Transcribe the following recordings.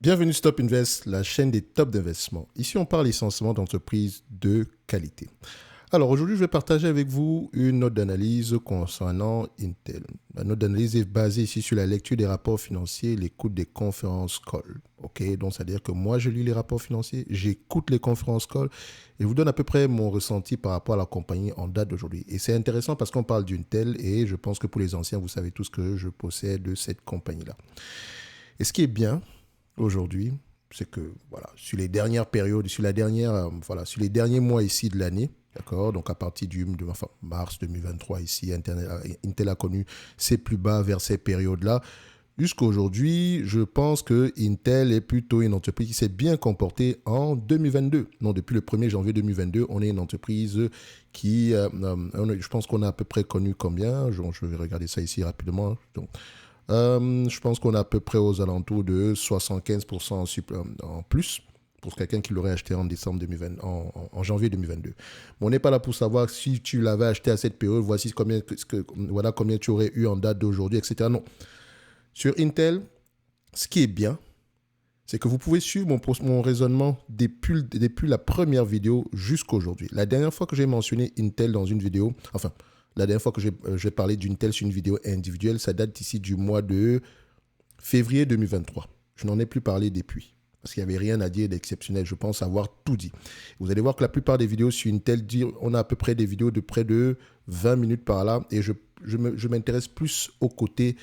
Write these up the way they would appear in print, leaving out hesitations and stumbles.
Bienvenue Stop Invest, la chaîne des tops d'investissement. Ici, on parle essentiellement d'entreprises de qualité. Alors aujourd'hui, je vais partager avec vous une note d'analyse concernant Intel. La note d'analyse est basée ici sur la lecture des rapports financiers, l'écoute des conférences call. Ok, donc c'est-à-dire que moi, je lis les rapports financiers, j'écoute les conférences call et je vous donne à peu près mon ressenti par rapport à la compagnie en date d'aujourd'hui. Et c'est intéressant parce qu'on parle d'Intel et je pense que pour les anciens, vous savez tous que je possède de cette compagnie-là. Et ce qui est bien, aujourd'hui, c'est que voilà, sur les dernières périodes, sur les derniers mois ici de l'année, d'accord, donc à partir de mars 2023 ici, Intel a connu ses plus bas vers ces périodes-là. Jusqu'à aujourd'hui, je pense que Intel est plutôt une entreprise qui s'est bien comportée en 2022. Non, depuis le 1er janvier 2022, on est une entreprise qui, je pense qu'on a à peu près connu combien, je vais regarder ça ici rapidement. Donc, je pense qu'on est à peu près aux alentours de 75% en plus pour quelqu'un qui l'aurait acheté en décembre 2020, en janvier 2022. Mais on n'est pas là pour savoir si tu l'avais acheté à cette période, voici voilà combien tu aurais eu en date d'aujourd'hui, etc. Non. Sur Intel, ce qui est bien, c'est que vous pouvez suivre mon raisonnement depuis la première vidéo jusqu'à aujourd'hui. La dernière fois que j'ai mentionné Intel dans une vidéo, enfin, la dernière fois que j'ai parlé d'Intel sur une vidéo individuelle, ça date ici du mois de février 2023. Je n'en ai plus parlé depuis. Parce qu'il n'y avait rien à dire d'exceptionnel. Je pense avoir tout dit. Vous allez voir que la plupart des vidéos sur Intel, on a à peu près des vidéos de près de 20 minutes par là. Et je m'intéresse plus au côté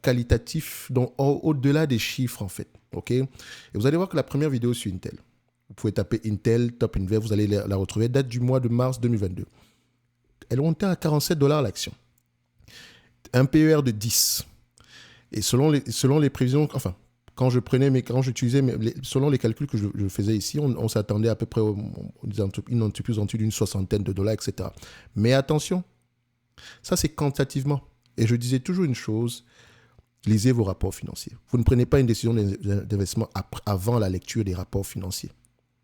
qualitatif, donc au-delà des chiffres en fait. Ok. Et vous allez voir que la première vidéo sur Intel, vous pouvez taper Intel Top Invest, vous allez la retrouver, date du mois de mars 2022. Elle montait à 47 $ l'action. Un PER de 10. Et selon les prévisions, enfin, quand j'utilisais, selon les calculs que je faisais ici, on s'attendait à peu près à une entreprise en dessous d'une soixantaine de dollars, etc. Mais attention, ça c'est quantitativement. Et je disais toujours une chose, lisez vos rapports financiers. Vous ne prenez pas une décision d'investissement avant la lecture des rapports financiers.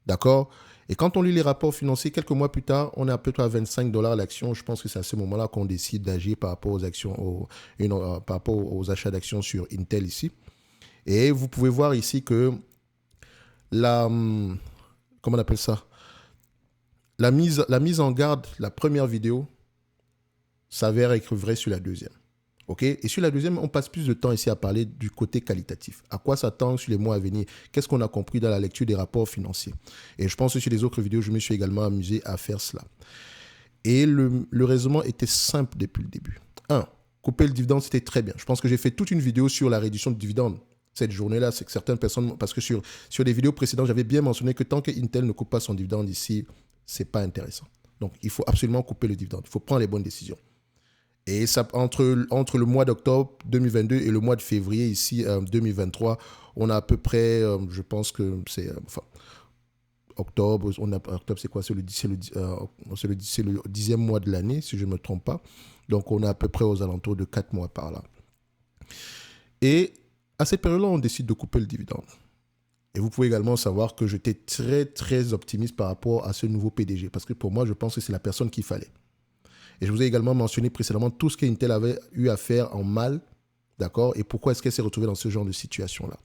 D'accord? Et quand on lit les rapports financiers, quelques mois plus tard, on est à peu près à 25 $ l'action. Je pense que c'est à ce moment-là qu'on décide d'agir par rapport aux actions, par rapport aux achats d'actions sur Intel ici. Et vous pouvez voir ici que comment on appelle ça? La mise en garde, la première vidéo, s'avère être vraie sur la deuxième. Ok. Et sur la deuxième, on passe plus de temps ici à parler du côté qualitatif. À quoi s'attendre sur les mois à venir? Qu'est-ce qu'on a compris dans la lecture des rapports financiers? Et je pense que sur les autres vidéos, je me suis également amusé à faire cela. Et le raisonnement était simple depuis le début. 1. Couper le dividende, c'était très bien. Je pense que j'ai fait toute une vidéo sur la réduction du dividende. Cette journée-là, c'est que certaines personnes, parce que sur des vidéos précédentes, j'avais bien mentionné que tant que Intel ne coupe pas son dividende ici, c'est pas intéressant. Donc, il faut absolument couper le dividende. Il faut prendre les bonnes décisions. Et ça, entre le mois d'octobre 2022 et le mois de février ici 2023, on a à peu près, je pense que c'est, octobre, octobre c'est quoi? C'est le 10e mois de l'année, si je ne me trompe pas. Donc on est à peu près aux alentours de 4 mois par là. Et à cette période-là, on décide de couper le dividende. Et vous pouvez également savoir que j'étais très, très optimiste par rapport à ce nouveau PDG. Parce que pour moi, je pense que c'est la personne qu'il fallait. Et je vous ai également mentionné précédemment tout ce qu'Intel avait eu à faire en mal, d'accord, et pourquoi est-ce qu'elle s'est retrouvée dans ce genre de situation-là.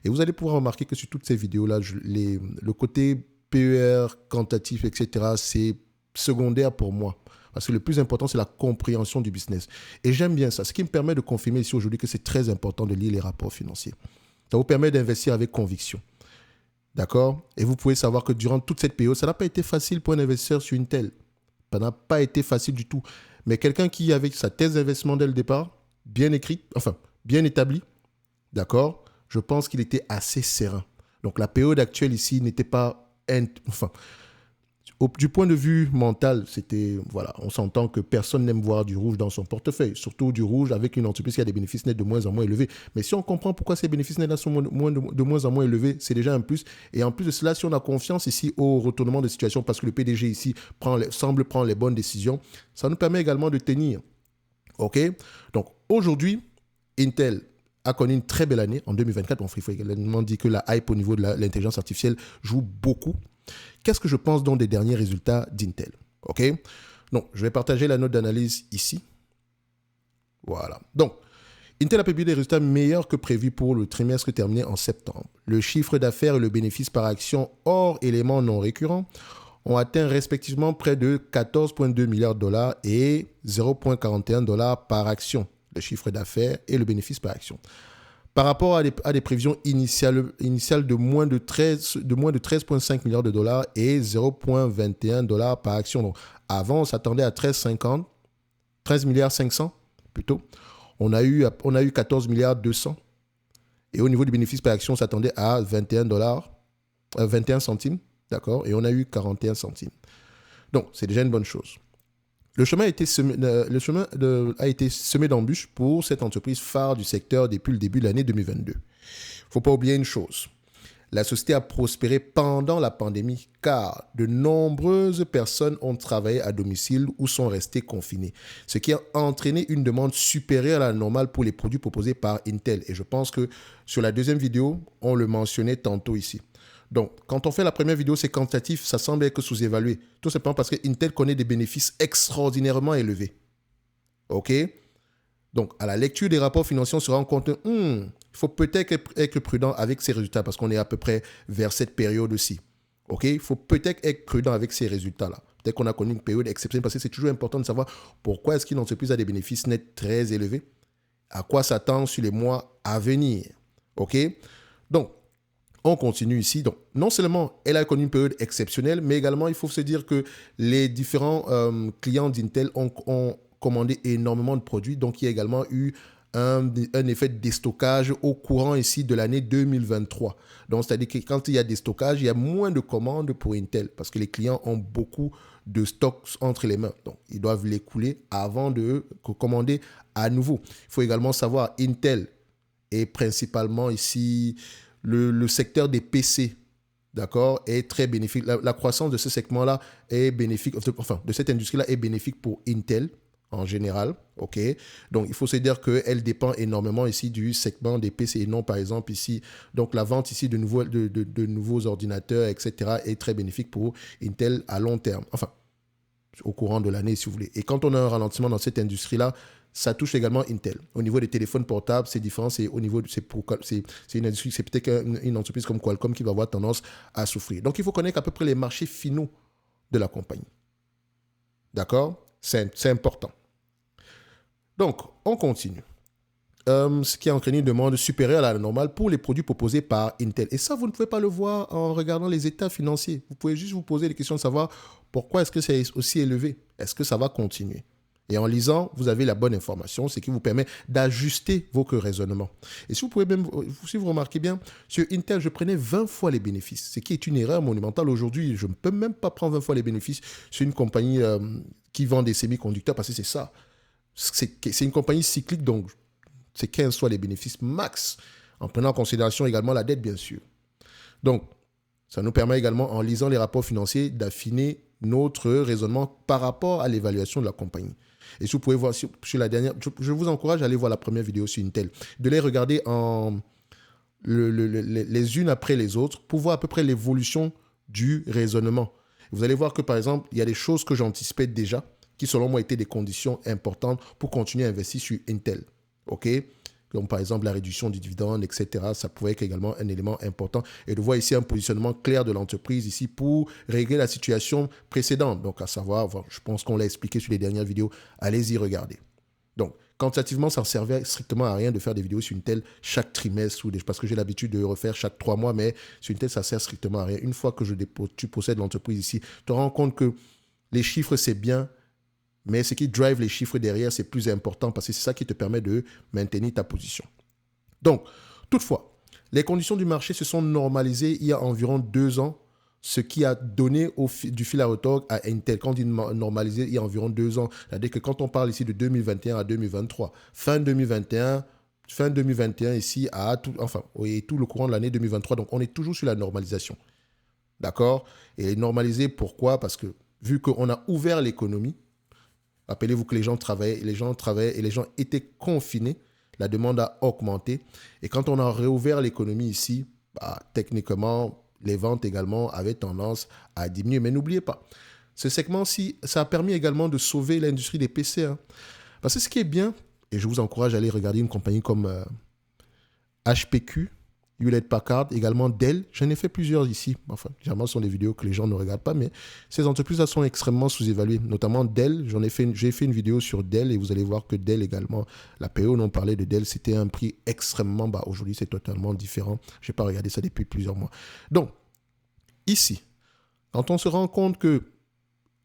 Et vous allez pouvoir remarquer que sur toutes ces vidéos-là, le côté PER, quantitatif, etc., c'est secondaire pour moi. Parce que le plus important, c'est la compréhension du business. Et j'aime bien ça. Ce qui me permet de confirmer ici aujourd'hui que c'est très important de lire les rapports financiers. Ça vous permet d'investir avec conviction. D'accord? Et vous pouvez savoir que durant toute cette période, ça n'a pas été facile pour un investisseur sur Intel. Ça n'a pas été facile du tout. Mais quelqu'un qui, avec sa thèse d'investissement dès le départ, bien écrite, enfin, bien établie, d'accord, je pense qu'il était assez serein. Donc la période actuelle ici n'était pas... Enfin, du point de vue mental, c'était... Voilà, on s'entend que personne n'aime voir du rouge dans son portefeuille, surtout du rouge avec une entreprise qui a des bénéfices nets de moins en moins élevés. Mais si on comprend pourquoi ces bénéfices nets sont de moins en moins élevés, c'est déjà un plus. Et en plus de cela, si on a confiance ici au retournement de situation, parce que le PDG ici semble prendre les bonnes décisions, ça nous permet également de tenir. OK? Donc aujourd'hui, Intel a connu une très belle année en 2024. Bon, il faut également dire que la hype au niveau de l'intelligence artificielle joue beaucoup. Qu'est-ce que je pense donc des derniers résultats d'Intel? OK? Donc, je vais partager la note d'analyse ici. Voilà. Donc, Intel a publié des résultats meilleurs que prévu pour le trimestre terminé en septembre. Le chiffre d'affaires et le bénéfice par action hors éléments non récurrents ont atteint respectivement près de 14,2 milliards de dollars et 0,41 dollars par action, le chiffre d'affaires et le bénéfice par action. Par rapport à des prévisions initiales de moins de 13,5 milliards de dollars et 0,21 dollars par action. Donc, avant, on s'attendait à 13 milliards 500 plutôt. On a eu 14 milliards 200. Et au niveau du bénéfice par action, on s'attendait à 21 centimes. D'accord. Et on a eu 41 centimes. Donc, c'est déjà une bonne chose. Le chemin a été semé d'embûches pour cette entreprise phare du secteur depuis le début de l'année 2022. Il ne faut pas oublier une chose. La société a prospéré pendant la pandémie car de nombreuses personnes ont travaillé à domicile ou sont restées confinées, ce qui a entraîné une demande supérieure à la normale pour les produits proposés par Intel. Et je pense que sur la deuxième vidéo, on le mentionnait tantôt ici. Donc, quand on fait la première vidéo, c'est quantitatif, ça semble être sous-évalué. Tout simplement parce que Intel connaît des bénéfices extraordinairement élevés. OK? Donc, à la lecture des rapports financiers, on se rend compte il faut peut-être être prudent avec ces résultats parce qu'on est à peu près vers cette période aussi. OK? Il faut peut-être être prudent avec ces résultats-là. Peut-être qu'on a connu une période exceptionnelle parce que c'est toujours important de savoir pourquoi est-ce qu'une entreprise a des bénéfices nets très élevés, à quoi s'attend sur les mois à venir. OK? Donc, on continue ici. Donc, non seulement elle a connu une période exceptionnelle, mais également, il faut se dire que les différents clients d'Intel ont commandé énormément de produits. Donc, il y a également eu un effet de déstockage au courant ici de l'année 2023. Donc, c'est-à-dire que quand il y a des stockages, il y a moins de commandes pour Intel parce que les clients ont beaucoup de stocks entre les mains. Donc, ils doivent l'écouler avant de commander à nouveau. Il faut également savoir, Intel est principalement ici le secteur des PC, d'accord, est très bénéfique. La croissance de ce segment-là est bénéfique, enfin, de cette industrie-là est bénéfique pour Intel en général, ok. Donc, il faut se dire qu'elle dépend énormément ici du segment des PC et non, par exemple, ici, donc la vente ici de nouveaux ordinateurs, etc., est très bénéfique pour Intel à long terme, enfin, au courant de l'année, si vous voulez. Et quand on a un ralentissement dans cette industrie-là, ça touche également Intel. Au niveau des téléphones portables, c'est différent. C'est une industrie, c'est peut-être une entreprise comme Qualcomm qui va avoir tendance à souffrir. Donc, il faut connaître à peu près les marchés finaux de la compagnie. D'accord? C'est important. Donc, on continue. Ce qui a entraîné une demande supérieure à la normale pour les produits proposés par Intel. Et ça, vous ne pouvez pas le voir en regardant les états financiers. Vous pouvez juste vous poser les questions de savoir pourquoi est-ce que c'est aussi élevé? Est-ce que ça va continuer? Et en lisant, vous avez la bonne information, ce qui vous permet d'ajuster vos raisonnements. Et si vous remarquez bien, sur Intel, je prenais 20 fois les bénéfices, ce qui est une erreur monumentale. Aujourd'hui, je ne peux même pas prendre 20 fois les bénéfices sur une compagnie qui vend des semi-conducteurs, parce que c'est ça. C'est une compagnie cyclique, donc c'est 15 fois les bénéfices max, en prenant en considération également la dette, bien sûr. Donc, ça nous permet également, en lisant les rapports financiers, d'affiner notre raisonnement par rapport à l'évaluation de la compagnie. Et si vous pouvez voir sur la dernière, je vous encourage à aller voir la première vidéo sur Intel, de les regarder les unes après les autres pour voir à peu près l'évolution du raisonnement. Vous allez voir que, par exemple, il y a des choses que j'anticipais déjà, qui selon moi étaient des conditions importantes pour continuer à investir sur Intel. OK? Comme par exemple la réduction du dividende, etc. Ça pourrait être également un élément important. Et de voir ici un positionnement clair de l'entreprise ici pour régler la situation précédente. Donc, à savoir, je pense qu'on l'a expliqué sur les dernières vidéos, allez-y regarder. Donc, quantitativement, ça ne servait strictement à rien de faire des vidéos sur Intel chaque trimestre, parce que j'ai l'habitude de refaire chaque 3 mois, mais sur Intel, ça ne sert strictement à rien. Une fois que tu possèdes l'entreprise ici, tu te rends compte que les chiffres, c'est bien, mais ce qui drive les chiffres derrière, c'est plus important parce que c'est ça qui te permet de maintenir ta position. Donc, toutefois, les conditions du marché se sont normalisées il y a environ 2 ans, ce qui a donné du fil à retordre à Intel. Quand on dit normalisé, il y a environ 2 ans, c'est-à-dire que quand on parle ici de 2021 à 2023, fin 2021 ici et tout le courant de l'année 2023, donc on est toujours sur la normalisation. D'accord? Et normalisé, pourquoi? Parce que vu qu'on a ouvert l'économie, rappelez-vous que les gens travaillaient et les gens étaient confinés. La demande a augmenté. Et quand on a réouvert l'économie ici, techniquement, les ventes également avaient tendance à diminuer. Mais n'oubliez pas, ce segment-ci, ça a permis également de sauver l'industrie des PC. Parce que ce qui est bien, et je vous encourage à aller regarder une compagnie comme HPQ, Hewlett Packard, également Dell. J'en ai fait plusieurs ici. Enfin, généralement, ce sont des vidéos que les gens ne regardent pas, mais ces entreprises-là sont extrêmement sous-évaluées. Notamment Dell. J'ai fait une vidéo sur Dell et vous allez voir que Dell également, la période où on parlait de Dell, c'était un prix extrêmement bas. Aujourd'hui, c'est totalement différent. Je n'ai pas regardé ça depuis plusieurs mois. Donc, ici, quand on se rend compte qu'il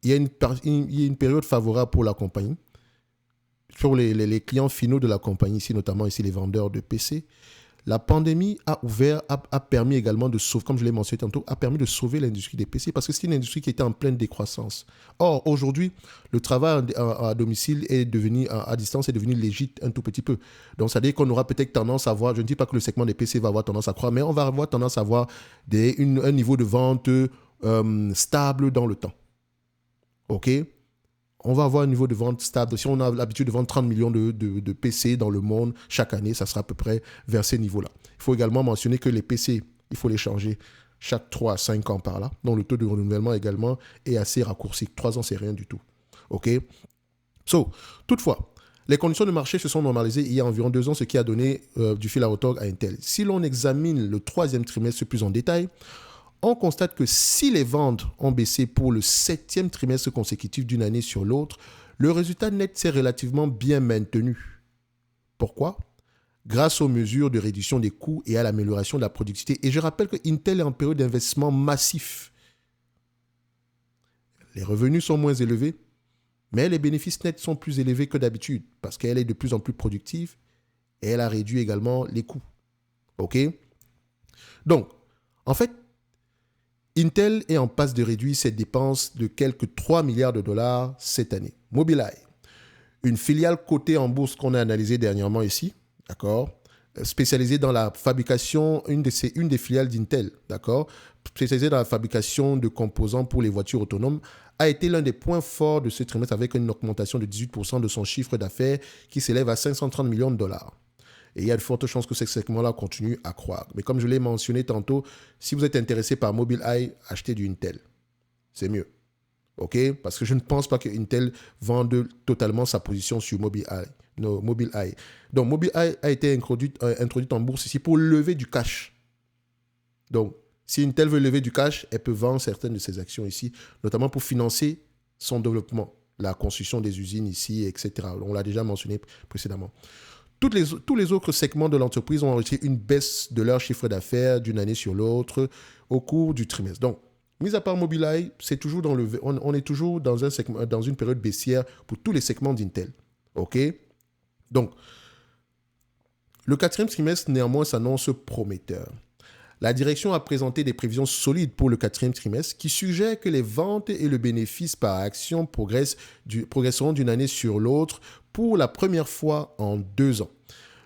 y a une période favorable pour la compagnie, pour les clients finaux de la compagnie, ici, notamment ici les vendeurs de PC, la pandémie a permis également de sauver, comme je l'ai mentionné tantôt, a permis de sauver l'industrie des PC parce que c'est une industrie qui était en pleine décroissance. Or, aujourd'hui, le travail à domicile à distance est devenu légit un tout petit peu. Donc, ça veut dire qu'on aura peut-être tendance à voir, je ne dis pas que le segment des PC va avoir tendance à croître, mais on va avoir tendance à avoir un niveau de vente stable dans le temps. OK? On va avoir un niveau de vente stable. Si on a l'habitude de vendre 30 millions de PC dans le monde chaque année, ça sera à peu près vers ces niveaux-là. Il faut également mentionner que les PC, il faut les changer chaque 3 à 5 ans par là. Donc le taux de renouvellement également est assez raccourci. 3 ans, c'est rien du tout. OK? Toutefois, les conditions de marché se sont normalisées il y a environ 2 ans, ce qui a donné du fil à retordre à Intel. Si l'on examine le 3e trimestre plus en détail, on constate que si les ventes ont baissé pour le 7e trimestre consécutif d'une année sur l'autre, le résultat net s'est relativement bien maintenu. Pourquoi ? Grâce aux mesures de réduction des coûts et à l'amélioration de la productivité. Et je rappelle que Intel est en période d'investissement massif. Les revenus sont moins élevés, mais les bénéfices nets sont plus élevés que d'habitude parce qu'elle est de plus en plus productive et elle a réduit également les coûts. OK ? Donc, en fait, Intel est en passe de réduire ses dépenses de quelques 3 milliards de dollars cette année. Mobileye, une filiale cotée en bourse qu'on a analysée dernièrement ici, d'accord, spécialisée dans la fabrication, une des filiales d'Intel, d'accord, spécialisée dans la fabrication de composants pour les voitures autonomes, a été l'un des points forts de ce trimestre avec une augmentation de 18% de son chiffre d'affaires qui s'élève à 530 millions de dollars. Et il y a de fortes chances que ce segment-là continue à croître. Mais comme je l'ai mentionné tantôt, si vous êtes intéressé par Mobileye, achetez du Intel. C'est mieux. OK? Parce que je ne pense pas que Intel vende totalement sa position sur Mobileye. Non, Mobileye. Donc, Mobileye a été introduite en bourse ici pour lever du cash. Donc, si Intel veut lever du cash, elle peut vendre certaines de ses actions ici, notamment pour financer son développement, la construction des usines ici, etc. On l'a déjà mentionné précédemment. Tous les autres segments de l'entreprise ont enregistré une baisse de leur chiffre d'affaires d'une année sur l'autre au cours du trimestre. Donc, mis à part Mobileye, on est toujours dans une période baissière pour tous les segments d'Intel. OK? Donc, le 4e trimestre, néanmoins, s'annonce prometteur. La direction a présenté des prévisions solides pour le 4e trimestre qui suggèrent que les ventes et le bénéfice par action progresseront d'une année sur l'autre pour la première fois en 2 ans.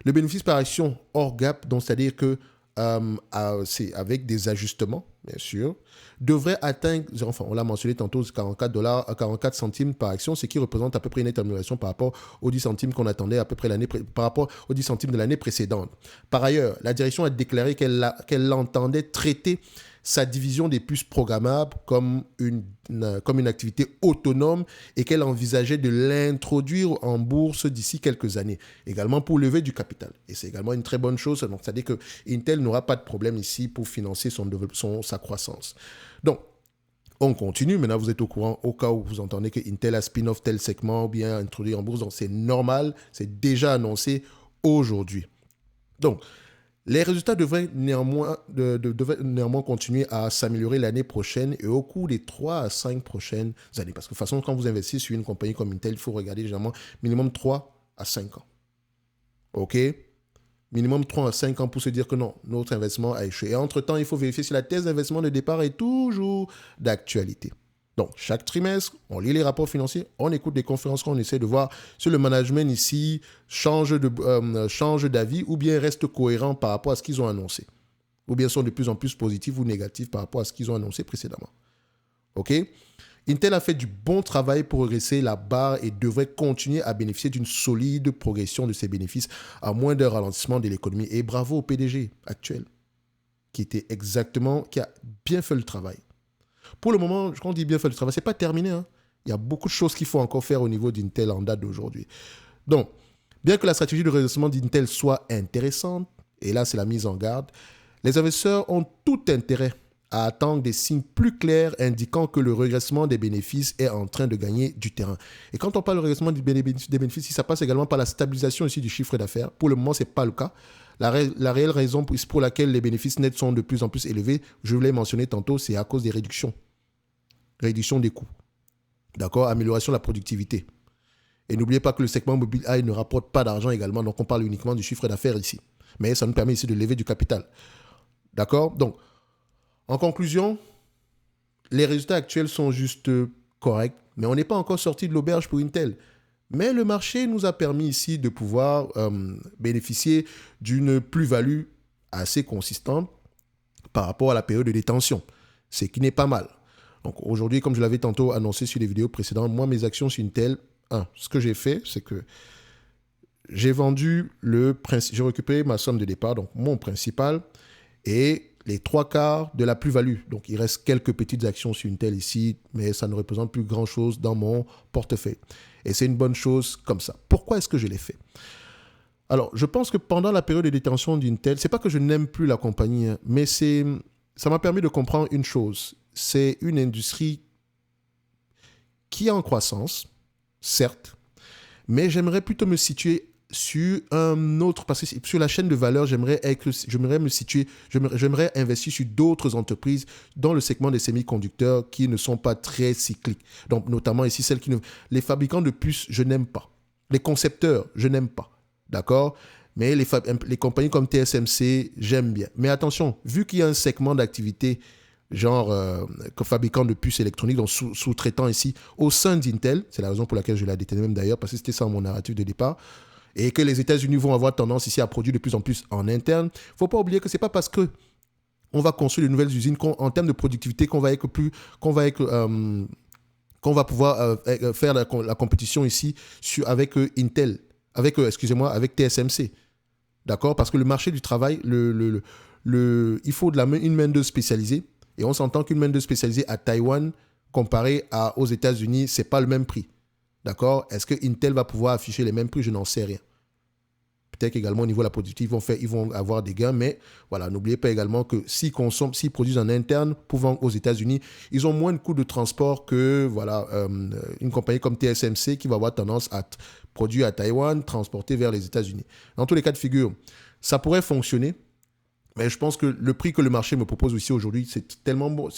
Le bénéfice par action hors gap, donc c'est-à-dire que c'est avec des ajustements, bien sûr, devrait atteindre, enfin on l'a mentionné tantôt, $44 centimes par action, ce qui représente à peu près une nette amélioration par rapport aux 10 centimes qu'on attendait à peu près par rapport aux 10 centimes de l'année précédente. Par ailleurs, la direction a déclaré qu'elle entendait traiter sa division des puces programmables comme une activité autonome et qu'elle envisageait de l'introduire en bourse d'ici quelques années, également pour lever du capital. Et c'est également une très bonne chose, donc c'est-à-dire que Intel n'aura pas de problème ici pour financer sa croissance. Donc, on continue. Maintenant, vous êtes au courant au cas où vous entendez que Intel a spin-off tel segment ou bien introduit en bourse. Donc, c'est normal, c'est déjà annoncé aujourd'hui. Donc, les résultats devraient néanmoins continuer à s'améliorer l'année prochaine et au cours des 3 à 5 prochaines années. Parce que de toute façon, quand vous investissez sur une compagnie comme Intel, il faut regarder généralement minimum 3 à 5 ans. OK? Minimum 3 à 5 ans pour se dire que non, notre investissement a échoué. Et entre-temps, il faut vérifier si la thèse d'investissement de départ est toujours d'actualité. Donc, chaque trimestre, on lit les rapports financiers, on écoute des conférences, on essaie de voir si le management ici change d'avis ou bien reste cohérent par rapport à ce qu'ils ont annoncé. Ou bien sont de plus en plus positifs ou négatifs par rapport à ce qu'ils ont annoncé précédemment. OK? Intel a fait du bon travail pour redresser la barre et devrait continuer à bénéficier d'une solide progression de ses bénéfices à moins d'un ralentissement de l'économie. Et bravo au PDG actuel, qui a bien fait le travail. Pour le moment, quand on dit bien fait le travail, ce n'est pas terminé. Il y a beaucoup de choses qu'il faut encore faire au niveau d'Intel en date d'aujourd'hui. Donc, Bien que la stratégie de redressement d'Intel soit intéressante, et là c'est la mise en garde, les investisseurs ont tout intérêt à attendre des signes plus clairs indiquant que le régressement des bénéfices est en train de gagner du terrain. Et quand on parle de régressement des bénéfices, ça passe également par la stabilisation aussi du chiffre d'affaires. Pour le moment, ce n'est pas le cas. La réelle raison pour laquelle les bénéfices nets sont de plus en plus élevés, je vous l'ai mentionné tantôt, c'est à cause des réductions. Réduction des coûts. D'accord? Amélioration de la productivité. Et n'oubliez pas que le segment mobile AI ne rapporte pas d'argent également, donc on parle uniquement du chiffre d'affaires ici. Mais ça nous permet ici de lever du capital. D'accord? Donc, en conclusion, les résultats actuels sont juste corrects, mais on n'est pas encore sorti de l'auberge pour Intel. Mais le marché nous a permis ici de pouvoir bénéficier d'une plus-value assez consistante par rapport à la période de détention, ce qui n'est pas mal. Donc aujourd'hui, comme je l'avais tantôt annoncé sur les vidéos précédentes, moi, mes actions sur Intel, ce que j'ai fait, c'est que j'ai vendu j'ai récupéré ma somme de départ, donc mon principal, et les 3/4 de la plus-value. Donc, il reste quelques petites actions sur Intel ici, mais ça ne représente plus grand-chose dans mon portefeuille. Et c'est une bonne chose comme ça. Pourquoi est-ce que je l'ai fait? Alors, je pense que pendant la période de détention d'Intel, c'est pas que je n'aime plus la compagnie, hein, mais ça m'a permis de comprendre une chose. C'est une industrie qui est en croissance, certes, mais j'aimerais plutôt me situer sur un autre, parce que sur la chaîne de valeur, j'aimerais investir sur d'autres entreprises dans le segment des semi-conducteurs qui ne sont pas très cycliques. Donc, notamment ici, les fabricants de puces, je n'aime pas. Les concepteurs, je n'aime pas. D'accord? Mais les compagnies comme TSMC, j'aime bien. Mais attention, vu qu'il y a un segment d'activité genre fabricant de puces électroniques, donc sous-traitant ici, au sein d'Intel, c'est la raison pour laquelle je l'ai détenu même d'ailleurs, parce que c'était ça mon narratif de départ, et que les États-Unis vont avoir tendance ici à produire de plus en plus en interne. Il ne faut pas oublier que ce n'est pas parce que on va construire de nouvelles usines en termes de productivité qu'on va pouvoir faire la compétition ici avec Intel, avec TSMC. D'accord? Parce que le marché du travail, il faut une main-d'œuvre spécialisée. Et on s'entend qu'une main-d'œuvre spécialisée à Taïwan, comparée aux États-Unis, ce n'est pas le même prix. D'accord? Est-ce que Intel va pouvoir afficher les mêmes prix? Je n'en sais rien. Peut-être qu'également au niveau de la productivité, ils vont avoir des gains, mais voilà, n'oubliez pas également que s'ils produisent en interne pour vendre aux États-Unis, ils ont moins de coûts de transport que une compagnie comme TSMC qui va avoir tendance à produire à Taïwan, transporter vers les États-Unis. Dans tous les cas de figure, ça pourrait fonctionner, mais je pense que le prix que le marché me propose aussi aujourd'hui, c'est tellement bon.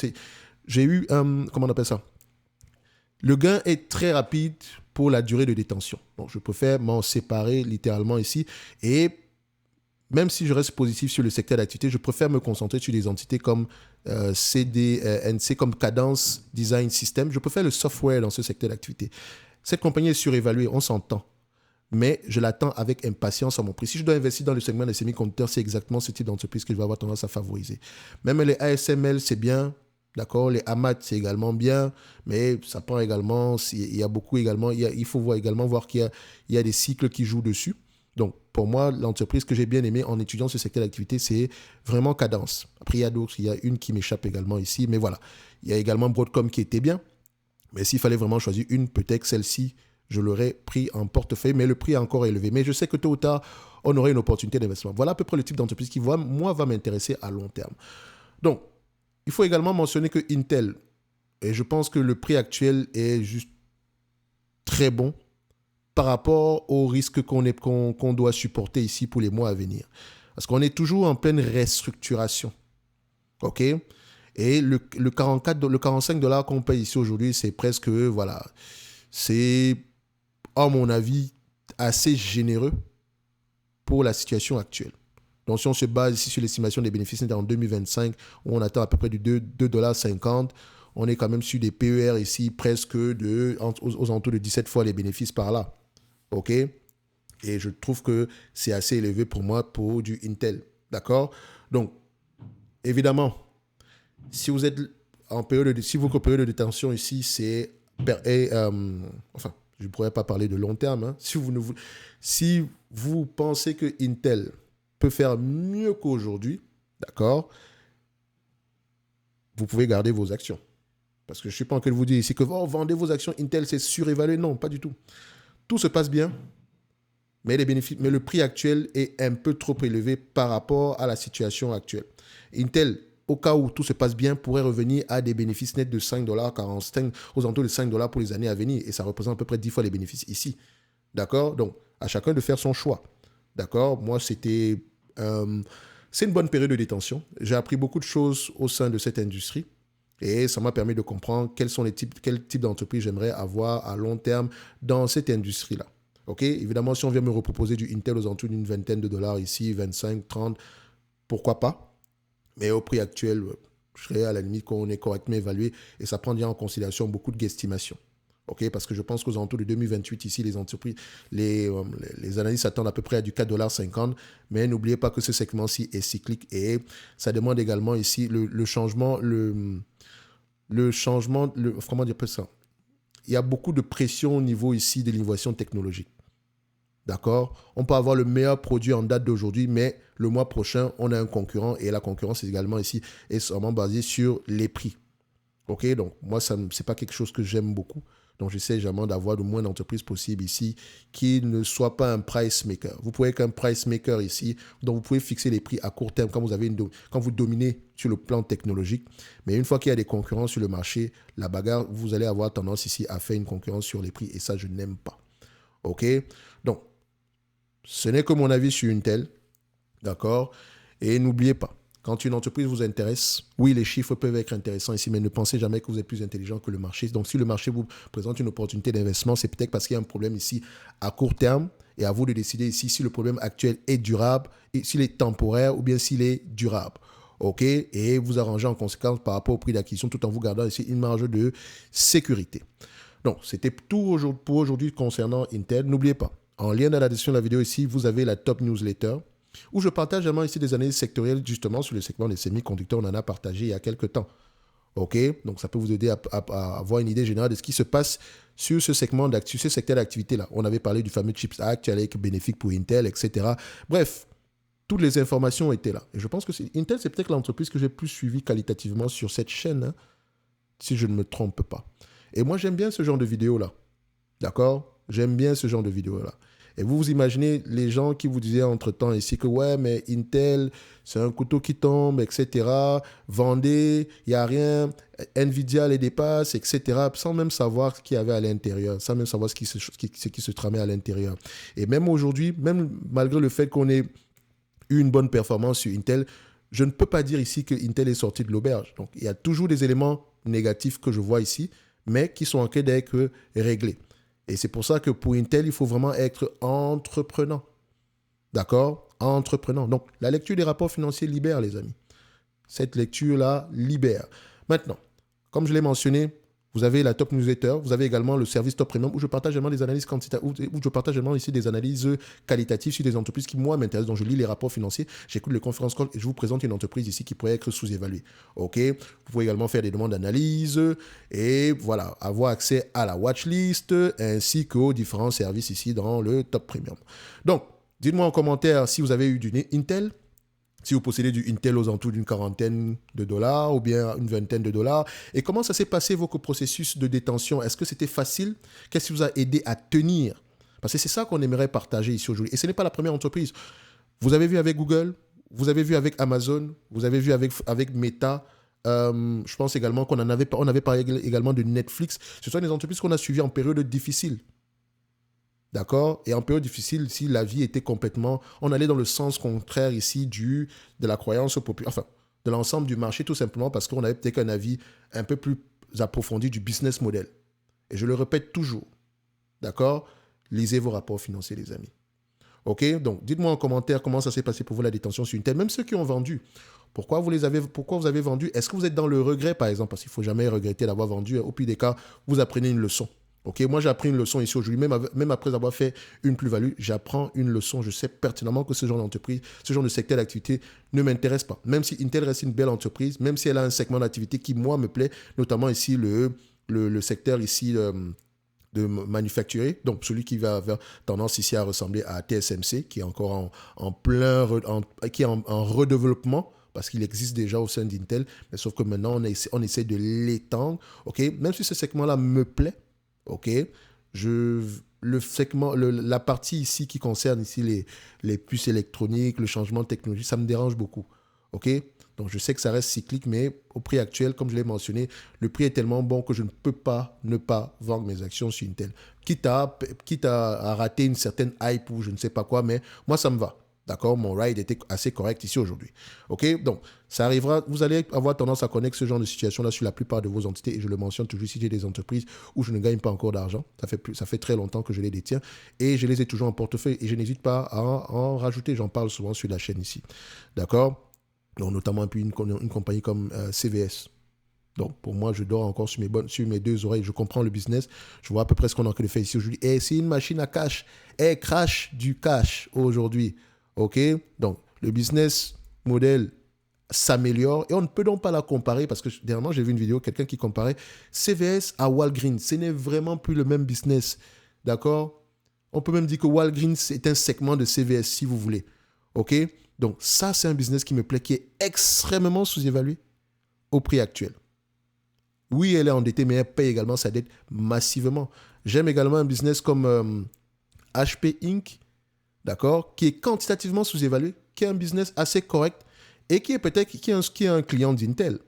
J'ai eu, comment on appelle ça? Le gain est très rapide pour la durée de détention. Donc, je préfère m'en séparer littéralement ici. Et même si je reste positif sur le secteur d'activité, je préfère me concentrer sur des entités comme CDNC, comme Cadence Design System. Je préfère le software dans ce secteur d'activité. Cette compagnie est surévaluée, on s'entend. Mais je l'attends avec impatience à mon prix. Si je dois investir dans le segment des semi-conducteurs, c'est exactement ce type d'entreprise que je vais avoir tendance à favoriser. Même les ASML, c'est bien. D'accord, les AMAT, c'est également bien, mais ça prend également, il y a beaucoup également, il faut voir qu'il y a des cycles qui jouent dessus. Donc, pour moi, l'entreprise que j'ai bien aimée en étudiant ce secteur d'activité, c'est vraiment Cadence. Après, il y a d'autres, il y a une qui m'échappe également ici, mais voilà. Il y a également Broadcom qui était bien, mais s'il fallait vraiment choisir une, peut-être celle-ci, je l'aurais pris en portefeuille, mais le prix est encore élevé. Mais je sais que tôt ou tard, on aurait une opportunité d'investissement. Voilà à peu près le type d'entreprise qui, va m'intéresser à long terme. Donc, il faut également mentionner que Intel, et je pense que le prix actuel est juste très bon par rapport aux risques qu'on doit supporter ici pour les mois à venir. Parce qu'on est toujours en pleine restructuration. OK? Et le 45 $ qu'on paye ici aujourd'hui, c'est presque, voilà, c'est, à mon avis, assez généreux pour la situation actuelle. Donc, si on se base ici sur l'estimation des bénéfices nets en 2025, où on attend à peu près du 2,50 $, on est quand même sur des PER ici presque aux alentours de 17 fois les bénéfices par là. OK? Et je trouve que c'est assez élevé pour moi pour du Intel. D'accord? Donc, évidemment, si vous êtes en période votre période de détention ici, c'est... enfin, je ne pourrais pas parler de long terme. Hein. Si vous pensez que Intel peut faire mieux qu'aujourd'hui, d'accord, vous pouvez garder vos actions. Parce que je ne suis pas en train de vous dire ici que vendez vos actions, Intel c'est surévalué. Non, pas du tout. Tout se passe bien, mais le prix actuel est un peu trop élevé par rapport à la situation actuelle. Intel, au cas où tout se passe bien, pourrait revenir à des bénéfices nets de 5 dollars, aux alentours de 5 dollars pour les années à venir. Et ça représente à peu près 10 fois les bénéfices ici. D'accord? Donc, à chacun de faire son choix. D'accord? Moi, c'est une bonne période de détention. J'ai appris beaucoup de choses au sein de cette industrie. Et ça m'a permis de comprendre quel type d'entreprise j'aimerais avoir à long terme dans cette industrie-là. OK? Évidemment, si on vient me reproposer du Intel aux alentours d'une vingtaine de dollars ici, 25, 30, pourquoi pas? Mais au prix actuel, je serais à la limite qu'on est correctement évalué et ça prend bien en considération beaucoup de guesstimations. OK? Parce que je pense qu'aux alentours de 2028, ici, les analystes s'attendent à peu près à du 4,50 $. Mais n'oubliez pas que ce segment-ci est cyclique et ça demande également ici le changement, comment dire ça? Il y a beaucoup de pression au niveau ici de l'innovation technologique. D'accord? On peut avoir le meilleur produit en date d'aujourd'hui, mais le mois prochain, on a un concurrent et la concurrence également ici est sûrement basée sur les prix. OK? Donc, moi, ce n'est pas quelque chose que j'aime beaucoup. Donc, j'essaie jamais d'avoir le moins d'entreprises possible ici qui ne soient pas un price maker. Vous pouvez être un price maker ici, donc vous pouvez fixer les prix à court terme quand vous dominez sur le plan technologique. Mais une fois qu'il y a des concurrents sur le marché, la bagarre, vous allez avoir tendance ici à faire une concurrence sur les prix et ça, je n'aime pas. OK? Donc, ce n'est que mon avis sur Intel. D'accord? Et n'oubliez pas, quand une entreprise vous intéresse, oui, les chiffres peuvent être intéressants ici, mais ne pensez jamais que vous êtes plus intelligent que le marché. Donc, si le marché vous présente une opportunité d'investissement, c'est peut-être parce qu'il y a un problème ici à court terme et à vous de décider ici si le problème actuel est durable, et s'il est temporaire ou bien s'il est durable. OK? Et vous arrangez en conséquence par rapport au prix d'acquisition tout en vous gardant ici une marge de sécurité. Donc, c'était tout pour aujourd'hui concernant Intel. N'oubliez pas, en lien dans la description de la vidéo ici, vous avez la top newsletter où je partage également ici des analyses sectorielles justement sur le segment des semi-conducteurs. On en a partagé il y a quelques temps. OK? Donc, ça peut vous aider à avoir une idée générale de ce qui se passe sur ce secteur d'activité-là. On avait parlé du fameux CHIPS Act avec bénéfique pour Intel, etc. Bref, toutes les informations étaient là. Et je pense que Intel, c'est peut-être l'entreprise que j'ai plus suivie qualitativement sur cette chaîne, hein, si je ne me trompe pas. Et moi, j'aime bien ce genre de vidéos-là. D'accord? J'aime bien ce genre de vidéos-là. Et vous imaginez les gens qui vous disaient entre-temps ici que ouais, mais Intel, c'est un couteau qui tombe, etc. Vendez, il n'y a rien. Nvidia les dépasse, etc. Sans même savoir ce qu'il y avait à l'intérieur, sans même savoir ce qui se tramait à l'intérieur. Et même aujourd'hui, même malgré le fait qu'on ait eu une bonne performance sur Intel, je ne peux pas dire ici que Intel est sorti de l'auberge. Donc, il y a toujours des éléments négatifs que je vois ici, mais qui sont en train d'être réglés. Et c'est pour ça que pour Intel, il faut vraiment être entreprenant. D'accord? Entreprenant. Donc, la lecture des rapports financiers libère, les amis. Cette lecture-là libère. Maintenant, comme je l'ai mentionné, vous avez la top newsletter, vous avez également le service top premium où je partage également des analyses quantitatives, où je partage également ici des analyses qualitatives sur des entreprises qui, moi, m'intéressent. Donc, je lis les rapports financiers, j'écoute les conférences calls et je vous présente une entreprise ici qui pourrait être sous-évaluée. OK? Vous pouvez également faire des demandes d'analyse et voilà, avoir accès à la watchlist ainsi qu'aux différents services ici dans le top premium. Donc, dites-moi en commentaire si vous avez eu du Intel. Si vous possédez du Intel aux alentours d'une quarantaine de dollars ou bien une vingtaine de dollars. Et comment ça s'est passé votre processus de détention? Est-ce que c'était facile? Qu'est-ce qui vous a aidé à tenir? Parce que c'est ça qu'on aimerait partager ici aujourd'hui. Et ce n'est pas la première entreprise. Vous avez vu avec Google, vous avez vu avec Amazon, vous avez vu avec Meta. Je pense également qu'on avait parlé également de Netflix. Ce sont des entreprises qu'on a suivies en période difficile. D'accord? Et en période difficile, si la vie était complètement... On allait dans le sens contraire ici de la croyance populaire, enfin, de l'ensemble du marché, tout simplement parce qu'on avait peut-être un avis un peu plus approfondi du business model. Et je le répète toujours. D'accord? Lisez vos rapports financiers, les amis. OK? Donc, dites-moi en commentaire comment ça s'est passé pour vous la détention sur Intel. Même ceux qui ont vendu. Pourquoi vous avez vendu? Est-ce que vous êtes dans le regret, par exemple? Parce qu'il ne faut jamais regretter d'avoir vendu. Au pire des cas, vous apprenez une leçon. Ok, moi j'ai appris une leçon ici aujourd'hui, même après avoir fait une plus-value, j'apprends une leçon. Je sais pertinemment que ce genre d'entreprise, ce genre de secteur d'activité ne m'intéresse pas. Même si Intel reste une belle entreprise, même si elle a un segment d'activité qui, moi, me plaît, notamment ici le secteur ici de manufacturier, donc celui qui va avoir tendance ici à ressembler à TSMC, qui est encore qui est en redéveloppement, parce qu'il existe déjà au sein d'Intel, mais sauf que maintenant, on essaie de l'étendre. Ok, même si ce segment-là me plaît, ok, je le segment, la partie ici qui concerne ici les puces électroniques, le changement de technologie, ça me dérange beaucoup. OK? Donc, je sais que ça reste cyclique, mais au prix actuel, comme je l'ai mentionné, le prix est tellement bon que je ne peux pas ne pas vendre mes actions sur Intel. Quitte à rater une certaine hype ou je ne sais pas quoi, mais moi, ça me va. D'accord? Mon ride était assez correct ici aujourd'hui. OK? Donc, ça arrivera. Vous allez avoir tendance à connaître ce genre de situation-là sur la plupart de vos entités. Et je le mentionne toujours si j'ai des entreprises où je ne gagne pas encore d'argent. Ça fait très longtemps que je les détiens. Et je les ai toujours en portefeuille. Et je n'hésite pas à en rajouter. J'en parle souvent sur la chaîne ici. D'accord? Donc, notamment une compagnie comme CVS. Donc, pour moi, je dors encore sur mes deux oreilles. Je comprends le business. Je vois à peu près ce qu'on a en train de faire ici aujourd'hui. Et c'est une machine à cash. Elle crache du cash aujourd'hui. OK? Donc, le business model s'améliore et on ne peut donc pas la comparer parce que dernièrement, j'ai vu une vidéo, quelqu'un qui comparait CVS à Walgreens. Ce n'est vraiment plus le même business. D'accord? On peut même dire que Walgreens est un segment de CVS si vous voulez. OK? Donc, ça, c'est un business qui me plaît, qui est extrêmement sous-évalué au prix actuel. Oui, elle est endettée, mais elle paye également sa dette massivement. J'aime également un business comme HP Inc., d'accord, qui est quantitativement sous-évalué, qui est un business assez correct et qui est peut-être qui est un client d'Intel,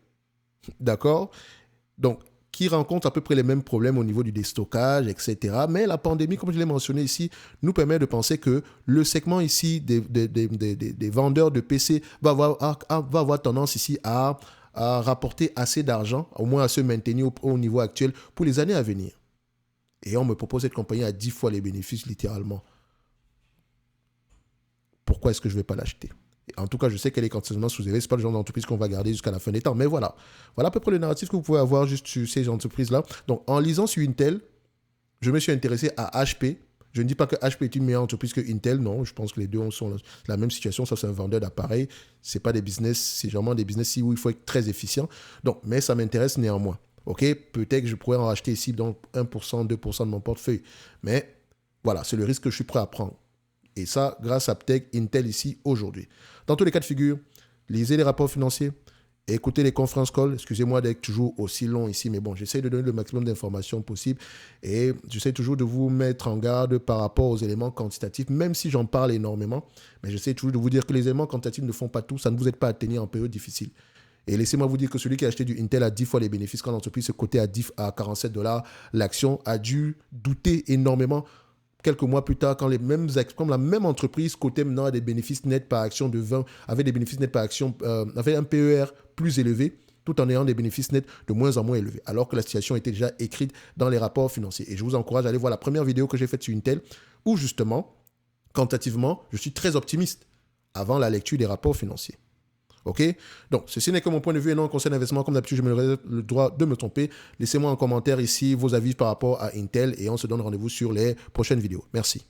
d'accord. Donc, qui rencontre à peu près les mêmes problèmes au niveau du déstockage, etc. Mais la pandémie, comme je l'ai mentionné ici, nous permet de penser que le segment ici des vendeurs de PC va avoir tendance ici à rapporter assez d'argent, au moins à se maintenir au niveau actuel pour les années à venir. Et on me propose cette compagnie à 10 fois les bénéfices, littéralement. Pourquoi est-ce que je ne vais pas l'acheter? En tout cas, je sais qu'elle est quantitativement sous-élevée. Ce n'est pas le genre d'entreprise qu'on va garder jusqu'à la fin des temps. Mais voilà. Voilà à peu près le narratif que vous pouvez avoir juste sur ces entreprises-là. Donc, en lisant sur Intel, je me suis intéressé à HP. Je ne dis pas que HP est une meilleure entreprise que Intel. Non, je pense que les deux sont la même situation. Ça, c'est un vendeur d'appareils. Ce n'est pas des business. C'est vraiment des business où il faut être très efficient. Donc, mais ça m'intéresse néanmoins. OK? Peut-être que je pourrais en racheter ici donc 1%, 2% de mon portefeuille. Mais voilà, c'est le risque que je suis prêt à prendre. Et ça, grâce à peut-être Intel ici aujourd'hui. Dans tous les cas de figure, lisez les rapports financiers, écoutez les conference calls. Excusez-moi d'être toujours aussi long ici, mais bon, j'essaie de donner le maximum d'informations possible et j'essaie toujours de vous mettre en garde par rapport aux éléments quantitatifs, même si j'en parle énormément. Mais j'essaie toujours de vous dire que les éléments quantitatifs ne font pas tout, ça ne vous aide pas à tenir en période difficile. Et laissez-moi vous dire que celui qui a acheté du Intel à 10 fois les bénéfices quand l'entreprise se cotait à 47 $, l'action a dû douter énormément. Quelques mois plus tard, quand comme la même entreprise cotait maintenant à des bénéfices nets par action de 20, avait des bénéfices nets par action, avait un PER plus élevé, tout en ayant des bénéfices nets de moins en moins élevés, alors que la situation était déjà écrite dans les rapports financiers. Et je vous encourage à aller voir la première vidéo que j'ai faite sur Intel, où justement, quantitativement, je suis très optimiste avant la lecture des rapports financiers. OK? Donc, ceci n'est que mon point de vue et non un conseil d'investissement. Comme d'habitude, je me réserve le droit de me tromper. Laissez-moi en commentaire ici vos avis par rapport à Intel et on se donne rendez-vous sur les prochaines vidéos. Merci.